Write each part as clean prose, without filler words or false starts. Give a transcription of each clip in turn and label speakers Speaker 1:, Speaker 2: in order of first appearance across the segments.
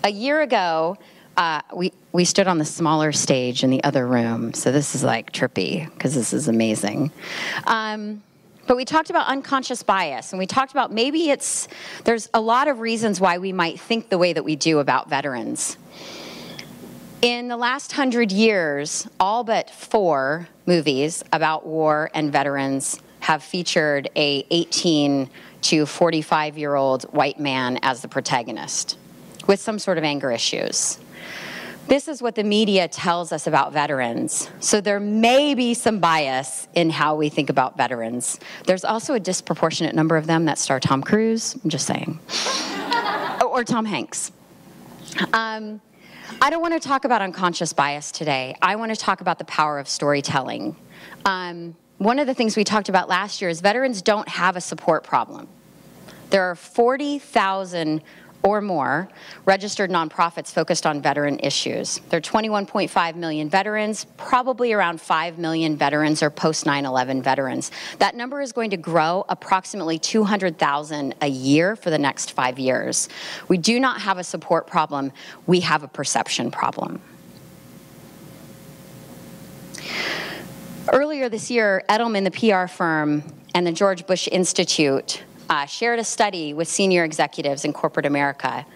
Speaker 1: A year ago, we stood on the smaller stage in the other room, so this is like trippy, because this is amazing. But we talked about unconscious bias, and we talked about maybe there's a lot of reasons why we might think the way that we do about veterans. In the last 100 years, all but 4 movies about war and veterans have featured a 18 to 45-year-old white man as the protagonist with some sort of anger issues. This is what the media tells us about veterans. So there may be some bias in how we think about veterans. There's also a disproportionate number of them that star Tom Cruise, I'm just saying, or Tom Hanks. I don't want to talk about unconscious bias today. I want to talk about the power of storytelling. One of the things we talked about last year is veterans don't have a support problem. There are 40,000 or more registered nonprofits focused on veteran issues. There are 21.5 million veterans, probably around 5 million veterans or post 9/11 veterans. That number is going to grow approximately 200,000 a year for the next 5 years. We do not have a support problem, we have a perception problem. Earlier this year, Edelman, the PR firm, and the George Bush Institute shared a study with senior executives in corporate America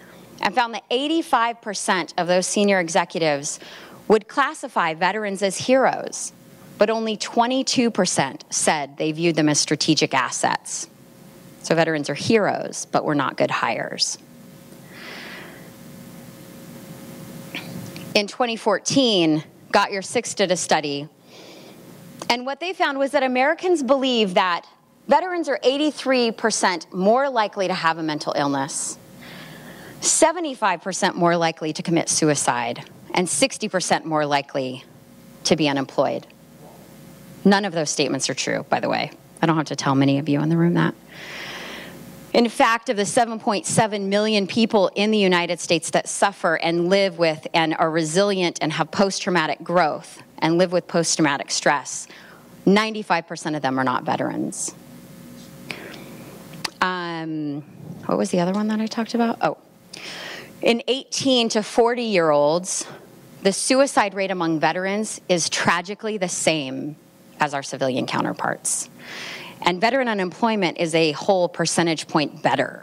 Speaker 1: and found that 85% of those senior executives would classify veterans as heroes, but only 22% said they viewed them as strategic assets. So veterans are heroes, but we're not good hires. In 2014, Got Your Six did a study, and what they found was that Americans believe that veterans are 83% more likely to have a mental illness, 75% more likely to commit suicide, and 60% more likely to be unemployed. None of those statements are true, by the way. I don't have to tell many of you in the room that. In fact, of the 7.7 million people in the United States that suffer and live with and are resilient and have post-traumatic growth and live with post-traumatic stress, 95% of them are not veterans. What was the other one that I talked about? Oh, in 18 to 40-year-olds, the suicide rate among veterans is tragically the same as our civilian counterparts. And veteran unemployment is a whole percentage point better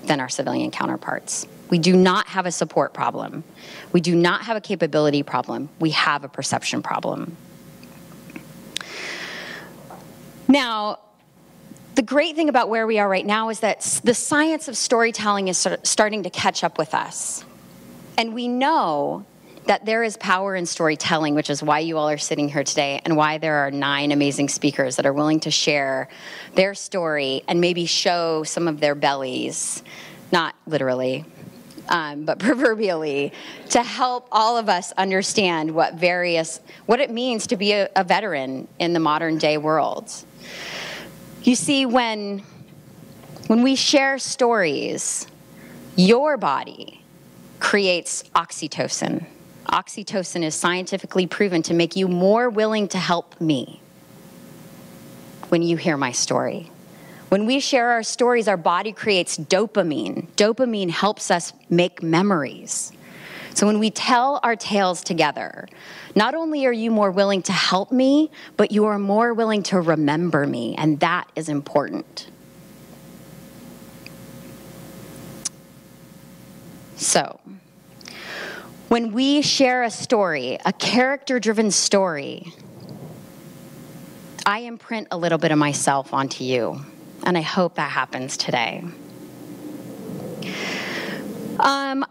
Speaker 1: than our civilian counterparts. We do not have a support problem. We do not have a capability problem. We have a perception problem. Now, the great thing about where we are right now is that the science of storytelling is starting to catch up with us. And we know that there is power in storytelling, which is why you all are sitting here today and why there are 9 amazing speakers that are willing to share their story and maybe show some of their bellies, not literally, but proverbially, to help all of us understand what it means to be a veteran in the modern day world. You see, when we share stories, your body creates oxytocin. Oxytocin is scientifically proven to make you more willing to help me when you hear my story. When we share our stories, our body creates dopamine. Dopamine helps us make memories. So when we tell our tales together, not only are you more willing to help me, but you are more willing to remember me, and that is important. So, when we share a story, a character-driven story, I imprint a little bit of myself onto you, and I hope that happens today.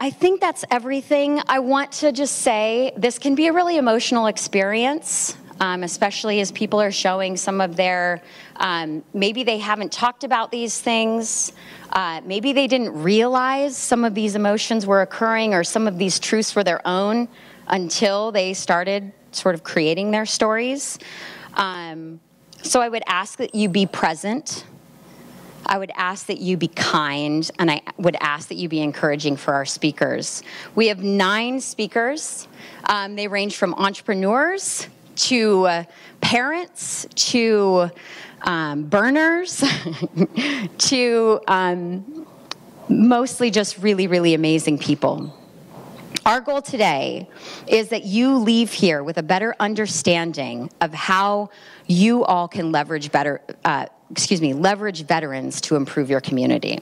Speaker 1: I think that's everything. I want to just say this can be a really emotional experience, especially as people are showing some of their, maybe they haven't talked about these things, maybe they didn't realize some of these emotions were occurring or some of these truths were their own until they started sort of creating their stories. So I would ask that you be present. I would ask that you be kind, and I would ask that you be encouraging for our speakers. We have 9 speakers. They range from entrepreneurs to parents to burners to mostly just really, really amazing people. Our goal today is that you leave here with a better understanding of how you all can leverage veterans to improve your community.